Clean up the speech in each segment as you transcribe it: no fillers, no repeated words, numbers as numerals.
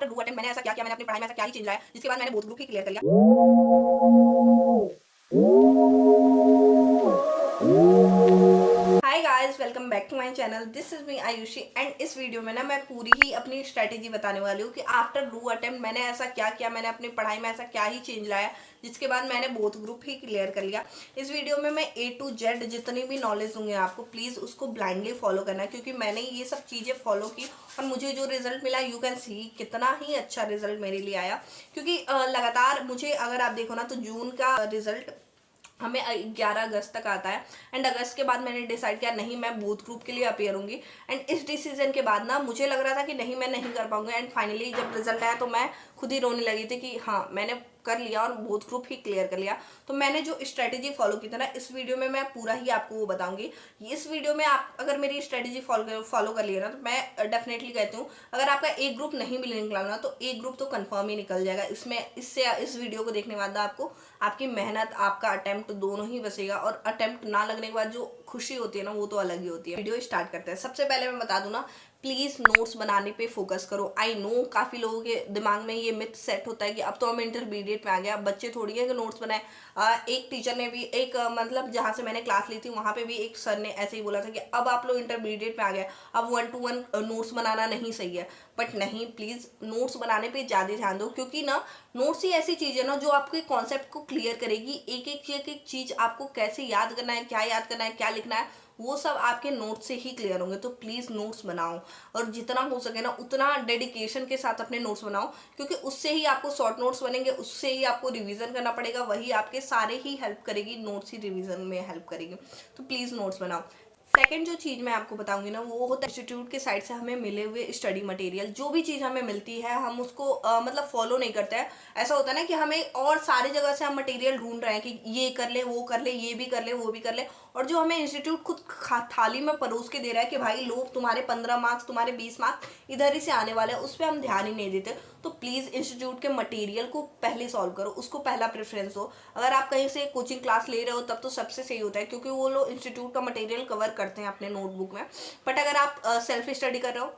After do attempt मैंने ऐसा क्या किया, मैंने अपनी पढ़ाई में ऐसा क्या ही चेंज लाया जिसके बाद मैंने बोथ ग्रुप ही क्लियर कर लिया। Hi guys, welcome back to my channel. This is me Ayushi and इस वीडियो में ना मैं पूरी ही अपनी स्ट्रेटेजी बताने वाली हूँ कि आफ्टर डू अटेम्प्ट मैंने ऐसा क्या किया, मैंने अपनी पढ़ाई में ऐसा क्या ही चेंज लाया जिसके बाद मैंने बोथ ग्रुप ही क्लियर कर लिया। इस वीडियो में मैं A to Z जितनी भी नॉलेज दूंगी आपको, प्लीज़ उसको ब्लाइंडली फॉलो करना है क्योंकि मैंने ये सब चीज़ें फॉलो की और मुझे जो रिजल्ट मिला यू कैन सी कितना ही अच्छा रिजल्ट मेरे लिए आया। क्योंकि लगातार मुझे अगर आप देखो ना तो जून का रिजल्ट हमें 11 अगस्त तक आता है एंड अगस्त के बाद मैंने डिसाइड किया नहीं मैं बूथ ग्रुप के लिए अपियर होंगी। एंड इस डिसीजन के बाद ना मुझे लग रहा था कि नहीं मैं नहीं कर पाऊंगी एंड फाइनली जब रिजल्ट आया तो मैं खुद ही रोने लगी थी कि हाँ मैंने कर लिया और बूथ ग्रुप ही क्लियर कर लिया। तो मैंने जो स्ट्रेटेजी फॉलो की थी ना इस वीडियो में मैं पूरा ही आपको वो बताऊंगी। इस वीडियो में आप अगर मेरी स्ट्रेटेजी फॉलो कर लिया ना तो मैं डेफिनेटली कहती हूँ अगर आपका एक ग्रुप नहीं भी निकला ना तो एक ग्रुप तो कंफर्म ही निकल जाएगा। इसमें इससे इस वीडियो को देखने के बाद आपको आपकी मेहनत आपका अटेम्प्ट दोनों ही बचेगा और अटेम्प्ट ना लगने के बाद जो खुशी होती है ना वो तो अलग ही होती है। वीडियो स्टार्ट करते हैं। सबसे पहले मैं बता दूं ना प्लीज नोट्स बनाने पे फोकस करो। आई नो काफी लोगों के दिमाग में ये मिथ सेट होता है कि अब तो हम इंटरमीडिएट में आ गए, अब बच्चे थोड़ी है कि नोट्स बनाए। एक टीचर ने भी एक मतलब जहाँ से मैंने क्लास ली थी वहां पे भी एक सर ने ऐसे ही बोला था कि अब आप लोग इंटरमीडिएट में आ गए, अब 1 to 1 नोट्स बनाना नहीं सही है। बट नहीं, प्लीज नोट्स बनाने पे ज्यादा ध्यान दो क्योंकि ना नोट्स ही ऐसी चीज है ना जो आपके कॉन्सेप्ट को क्लियर करेगी। एक एक चीज आपको कैसे याद करना है, क्या याद करना है, क्या लिखना है, वो सब आपके नोट्स से ही क्लियर होंगे। तो प्लीज नोट्स बनाओ और जितना हो सके ना उतना डेडिकेशन के साथ अपने नोट्स बनाओ क्योंकि उससे ही आपको शॉर्ट नोट्स बनेंगे, उससे ही आपको रिवीजन करना पड़ेगा, वही आपके सारे ही हेल्प करेगी, नोट्स ही रिवीजन में हेल्प करेगी। तो प्लीज नोट्स बनाओ। सेकंड जो चीज मैं आपको बताऊंगी ना वो होता है इंस्टीट्यूट के साइड से हमें मिले हुए स्टडी मटेरियल। जो भी चीज हमें मिलती है हम उसको मतलब फॉलो नहीं करते हैं। ऐसा होता है ना कि हमें और सारी जगह से हम मटेरियल ढूंढ रहे हैं कि ये कर ले, वो कर ले, ये भी कर ले, वो भी कर ले, और जो हमें इंस्टीट्यूट खुद थाली में परोस के दे रहा है कि भाई लोग तुम्हारे 15 मार्क्स, तुम्हारे 20 मार्क्स इधर ही से आने वाले हैं, उस पर हम ध्यान ही नहीं देते। तो प्लीज इंस्टीट्यूट के मटेरियल को पहले सॉल्व करो, उसको पहला प्रेफरेंस हो। अगर आप कहीं से कोचिंग क्लास ले रहे हो तब तो सबसे सही होता है क्योंकि वो लोग इंस्टीट्यूट का मटेरियल कवर करते हैं अपने नोटबुक में। बट अगर आप सेल्फ स्टडी कर रहे हो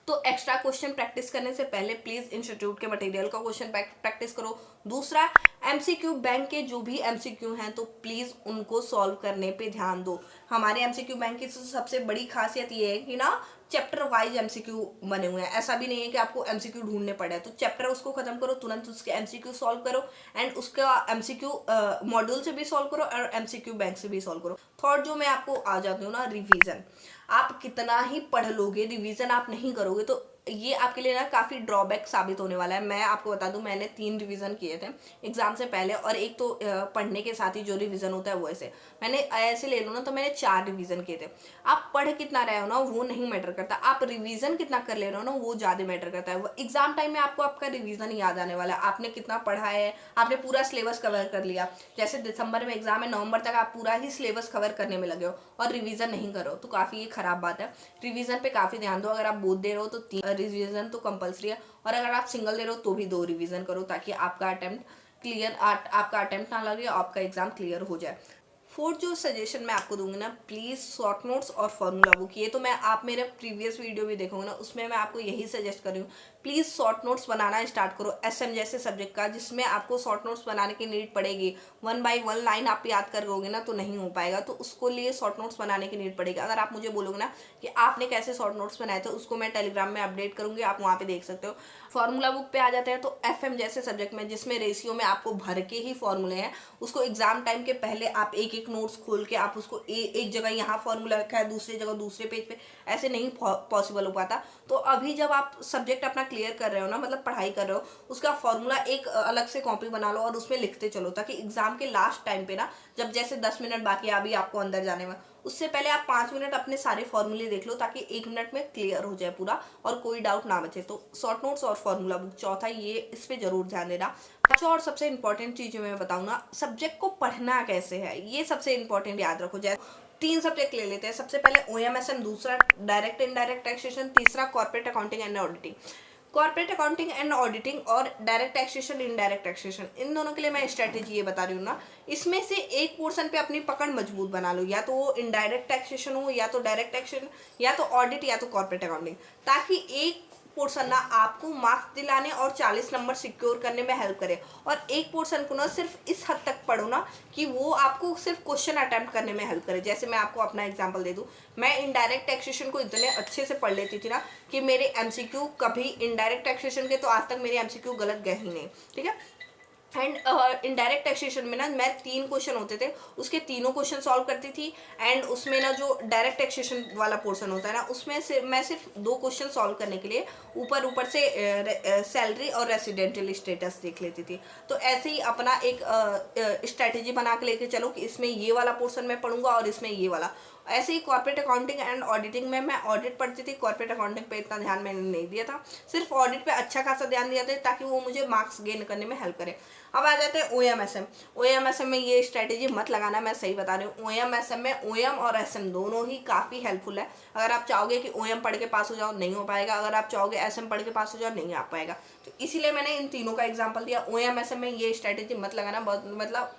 तो एक्स्ट्रा क्वेश्चन प्रैक्टिस करने से पहले प्लीज इंस्टीट्यूट के मटेरियल का क्वेश्चन प्रैक्टिस करो। दूसरा, एमसीक्यू बैंक के जो भी एमसीक्यू हैं तो प्लीज उनको सॉल्व करने पे ध्यान दो। हमारे एमसीक्यू बैंक की सबसे बड़ी खासियत ये है कि ना चैप्टर वाइज एमसीक्यू बने हुए हैं। ऐसा भी नहीं है कि आपको एमसीक्यू ढूंढने पड़े, तो चैप्टर उसको खत्म करो, तुरंत उसके एमसीक्यू सॉल्व करो एंड उसका एमसीक्यू मॉड्यूल से भी सॉल्व करो और एमसीक्यू बैंक से भी सॉल्व करो। थर्ड जो मैं आपको आ जाती हूँ ना, रिवीजन। आप कितना ही पढ़ लोगे, रिवीजन आप नहीं करोगे तो ये आपके लिए ना काफी ड्रॉबैक साबित होने वाला है। मैं आपको बता दूं मैंने 3 रिवीजन किए थे एग्जाम से पहले और एक तो पढ़ने के साथ ही जो रिवीजन होता है वो ऐसे मैंने ऐसे ले लो ना तो मैंने 4 रिवीजन किए थे। आप पढ़ कितना रहे हो ना वो नहीं मैटर करता, आप रिवीजन कितना कर ले रहे हो ना वो ज्यादा मैटर करता है। वो एग्जाम टाइम में आपको आपका रिवीजन याद आने वाला है, आपने कितना पढ़ा है, आपने पूरा सिलेबस कवर कर लिया। जैसे दिसंबर में एग्जाम है, नवंबर तक आप पूरा ही सिलेबस कवर करने में लगे हो और रिवीजन नहीं करो तो काफी ये खराब बात है। रिवीजन पे काफी ध्यान दो। अगर आप बोथ दे रहे हो तो 3 रिवीजन तो कंपलसरी है और अगर आप सिंगल दे रहे हो तो भी 2 रिवीजन करो ताकि आपका अटेम्प्ट क्लियर, आपका अटेम्प्ट ना लगे और आपका एग्जाम क्लियर हो जाए। फोर्थ जो सजेशन मैं आपको दूंगी ना, प्लीज शॉर्ट नोट्स और फॉर्मूला बुक। ये तो मैं आप मेरे प्रीवियस वीडियो भी देखोगे ना उसमें मैं आपको यही सजेस्ट कर रही हूँ। Please short notes banana start करो एसएम जैसे सब्जेक्ट का जिसमें आपको शॉर्ट नोट्स बनाने की नीड पड़ेगी। 1 by 1 लाइन आप याद करोगे ना तो नहीं हो पाएगा, तो उसको लिए शॉर्ट नोट्स बनाने की नीड पड़ेगी। अगर आप मुझे बोलोगे ना कि आपने कैसे शॉर्ट नोट्स बनाए थे उसको मैं टेलीग्राम में अपडेट करूंगी, आप वहाँ पे देख सकते हो। फॉर्मूला बुक पे आ जाते हैं तो एफएम जैसे सब्जेक्ट में जिसमें रेशियो में आपको भर के ही फॉर्मूले हैं, उसको एग्जाम टाइम के पहले आप एक एक नोट्स खोल के आप उसको एक जगह यहाँ फॉर्मूला रखा है, दूसरी जगह दूसरे पेज पे, ऐसे नहीं पॉसिबल हो पाता। तो अभी जब आप सब्जेक्ट अपना क्लियर कर रहे हो ना, मतलब पढ़ाई कर रहे हो, उसका फॉर्मूला एक अलग से कॉपी बना लो और उसमें लिखते चलो ताकि एग्जाम के लास्ट टाइम पे ना जब जैसे 10 मिनट बाकी अभी आपको अंदर जाने में, उससे पहले आप 5 मिनट अपने सारे फॉर्मूले देख लो ताकि 1 मिनट में क्लियर हो जाए पूरा और कोई डाउट ना बचे। तो शॉर्ट नोट्स और फॉर्मूला बुक चौथा, ये इस पे जरूर ध्यान देना। पांचवा और सबसे इंपॉर्टेंट चीज मैं बताऊँ ना, सब्जेक्ट को पढ़ना कैसे है ये सबसे इंपॉर्टेंट याद रखो। जैसे 3 सब्जेक्ट ले लेते हैं। सबसे पहले ओएमएसएम, दूसरा डायरेक्ट इनडायरेक्ट टैक्सेशन, तीसरा corporate accounting and auditing. Corporate accounting and auditing और डायरेक्ट टैक्सेशन, इनडायरेक्ट टैक्सेशन, इन दोनों के लिए मैं स्ट्रेटेजी ये बता रही हूँ ना, इसमें से एक पोर्शन पे अपनी पकड़ मजबूत बना लो, या तो वो इनडायरेक्ट टैक्सेशन हो, या तो डायरेक्ट टैक्सेशन, या तो ऑडिट, या तो कॉर्पोरेट अकाउंटिंग, ताकि एक पोर्शन ना आपको मार्क्स दिलाने और 40 नंबर सिक्योर करने में हेल्प करे, और एक पोर्शन को ना सिर्फ इस हद तक पढ़ो ना कि वो आपको सिर्फ क्वेश्चन अटेम्प्ट करने में हेल्प करे। जैसे मैं आपको अपना एग्जांपल दे दूं, मैं इनडायरेक्ट टैक्सेशन को इतने अच्छे से पढ़ लेती थी ना कि मेरे एमसीक्यू कभी इनडायरेक्ट टैक्सेशन के तो आज तक मेरे एमसीक्यू गलत गए ही नहीं, ठीक है। एंड इनडायरेक्ट टैक्सेशन में ना मैं 3 क्वेश्चन होते थे, उसके तीनों क्वेश्चन सॉल्व करती थी। एंड उसमें ना जो डायरेक्ट टैक्सेशन वाला पोर्शन होता है ना, उसमें से मैं सिर्फ 2 क्वेश्चन सॉल्व करने के लिए ऊपर से सैलरी और रेसिडेंशियल स्टेटस देख लेती थी। तो ऐसे ही अपना एक स्ट्रैटेजी बना के लेके चलो कि इसमें ये वाला पोर्शन मैं पढ़ूंगा और इसमें ये वाला। ऐसे ही कॉर्पोरेट अकाउंटिंग एंड ऑडिटिंग में मैं ऑडिट पढ़ती थी, कॉर्पोरेट अकाउंटिंग पे इतना ध्यान मैंने नहीं दिया था, सिर्फ ऑडिट पे अच्छा खासा ध्यान दिया था ताकि वो मुझे मार्क्स गेन करने में हेल्प करे। अब आ जाते हैं ओएमएसएम। ओएमएसएम में ये स्ट्रैटेजी मत लगाना, मैं सही बता रही हूँ। ओएमएसएम में ओएम और एसएम दोनों ही काफ़ी हेल्पफुल है। अगर आप चाहोगे कि ओएम पढ़ के पास हो जाओ, नहीं हो पाएगा। अगर आप चाहोगे एसएम पढ़ के पास हो जाओ, नहीं आ पाएगा। तो इसीलिए मैंने इन तीनों का एग्जाम्पल दिया। ओएमएसएम में ये स्ट्रैटेजी मत लगाना, बहुत मतलब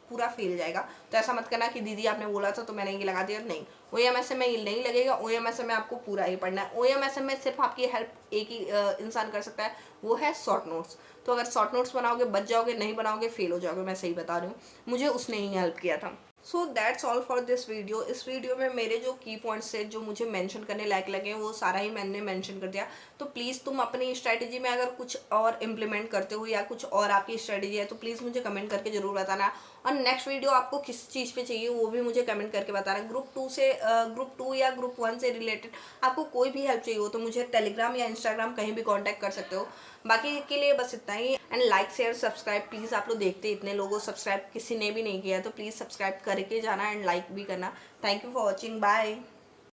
पूरा फेल जाएगा। तो ऐसा मत करना कि दीदी आपने बोला था तो मैंने ये लगा दिया, नहीं। ओएमएसएम में ये नहीं लगेगा, ओएमएसएम में आपको पूरा ही पढ़ना है। ओएमएसएम में सिर्फ आपकी हेल्प एक ही इंसान कर सकता है, वो है शॉर्ट नोट्स। तो अगर शॉर्ट नोट्स बनाओगे बच जाओगे, नहीं बनाओगे फेल हो जाओगे, मैं सही बता रही हूँ। मुझे उसने ही हेल्प किया था। So that's all for this video. इस वीडियो में मेरे जो की पॉइंट्स थे जो मुझे मेंशन करने लायक लगे वो सारा ही मैंने मेंशन कर दिया। तो प्लीज़ तुम अपनी स्ट्रैटेजी में अगर कुछ और इम्प्लीमेंट करते हो या कुछ और आपकी स्ट्रैटेजी है तो प्लीज़ मुझे कमेंट करके ज़रूर बताना। और नेक्स्ट वीडियो आपको किस चीज़ पे चाहिए वो भी मुझे कमेंट करके बताना। ग्रुप 2 या ग्रुप 1 से रिलेटेड आपको कोई भी हेल्प चाहिए हो तो मुझे टेलीग्राम या इंस्टाग्राम कहीं भी कॉन्टैक्ट कर सकते हो। बाकी के लिए बस इतना ही। And like share subscribe please, आप लोग देखते इतने लोगों, सब्सक्राइब किसी ने भी नहीं किया तो प्लीज़ सब्सक्राइब करके जाना एंड लाइक भी करना। Thank you for watching, bye.